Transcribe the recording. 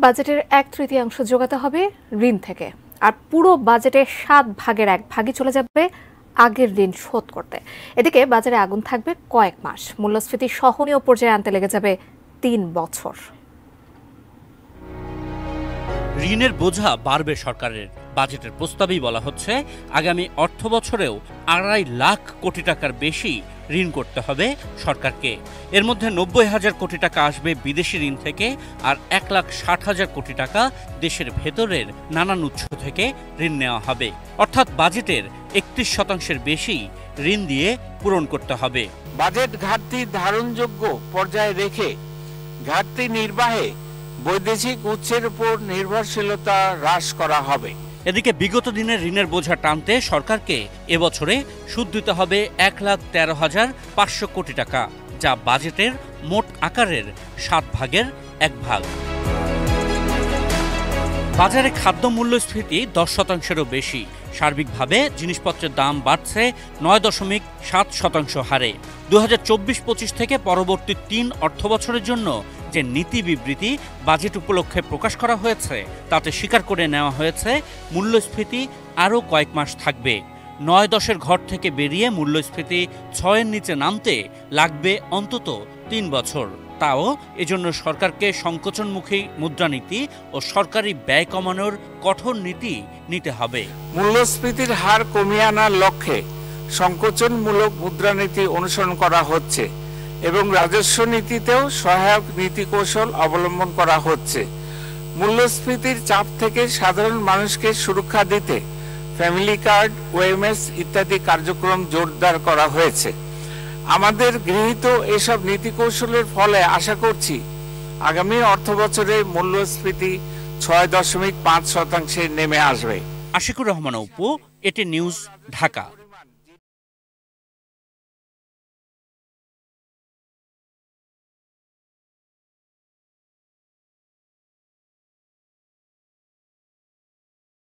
বাজেটের 1/3 যোগাতে হবে ঋণ থেকে, আর পুরো বাজেটের 7 ভাগের 1 ভাগই চলে যাবে আগের ঋণ শোধ করতে। এদিকে বাজারে আগুন থাকবে কয়েক মাস, মূল্যস্ফীতি সহনীয় পর্যায়ে আনতে লেগে যাবে 3 বছর। ঋণের বোঝা বাড়বে সরকারের। বাজেটের প্রস্তাবেই বলা হচ্ছে আগামী অর্থ বছরেও 2.5 লাখ কোটি টাকার বেশি ঋণ করতে হবে সরকারকে। এর মধ্যে 90,000 কোটি টাকা আসবে বিদেশি ঋণ থেকে, আর 1,60,000 কোটি টাকা দেশের ভেতরের নানান উৎস থেকে ঋণ নেওয়া হবে। অর্থাৎ বাজেটের 31% বেশি ঋণ দিয়ে পূরণ করতে হবে। বাজেট ঘাটতি ধারণযোগ্য পর্যায়ে রেখে ঘাটতি নির্বাহে বৈদেশিক উৎসের উপর নির্ভরশীলতা হ্রাস করা হবে। এদিকে বিগত দিনের ঋণের বোঝা টানতে সরকারকে এবছরে সুদ দিতে হবে 1,13,500 কোটি টাকা, যা বাজেটের মোট আকারের 7 ভাগের 1 ভাগ। বাজারে খাদ্য মূল্যস্ফীতি 10%-এরও বেশি। সার্বিকভাবে জিনিসপত্রের দাম বাড়ছে 9.7% হারে। 2024-25 থেকে পরবর্তী 3 অর্থবছরের জন্য যে নীতি বিবৃতি বাজেট উপলক্ষে প্রকাশ করা হয়েছে তাতে স্বীকার করে নেওয়া হয়েছে মূল্যস্ফীতি আরও কয়েক মাস থাকবে। 9-10-এর ঘর থেকে বেরিয়ে মূল্যস্ফীতি 6-এর নিচে নামতে লাগবে অন্তত 3 বছর। তাও এজন্য সরকারকে সংকোচনমুখী মুদ্রানীতি ও সরকারি ব্যয় কমানোর কঠোর নীতি নিতে হবে। মূল্যস্ফীতির হার কমিয়ে আনার লক্ষ্যে সংকোচনমূলক মুদ্রানীতি অনুসরণ করা হচ্ছে এবং রাজস্ব নীতিতেও সহায়ক নীতি কৌশল অবলম্বন করা হচ্ছে। মূল্যস্ফীতির চাপ থেকে সাধারণ মানুষকে সুরক্ষা দিতে ফ্যামিলি কার্ড, ওএমএস ইত্যাদি কার্যক্রম জোরদার করা হয়েছে। আমাদের গৃহীত এসব নীতি কৌশলের ফলে আশা করছি আগামী অর্থবছরে মূল্যস্ফীতি 6.5% নেমে আসবে। আশিকুর রহমান অপু, এটি নিউজ, ঢাকা।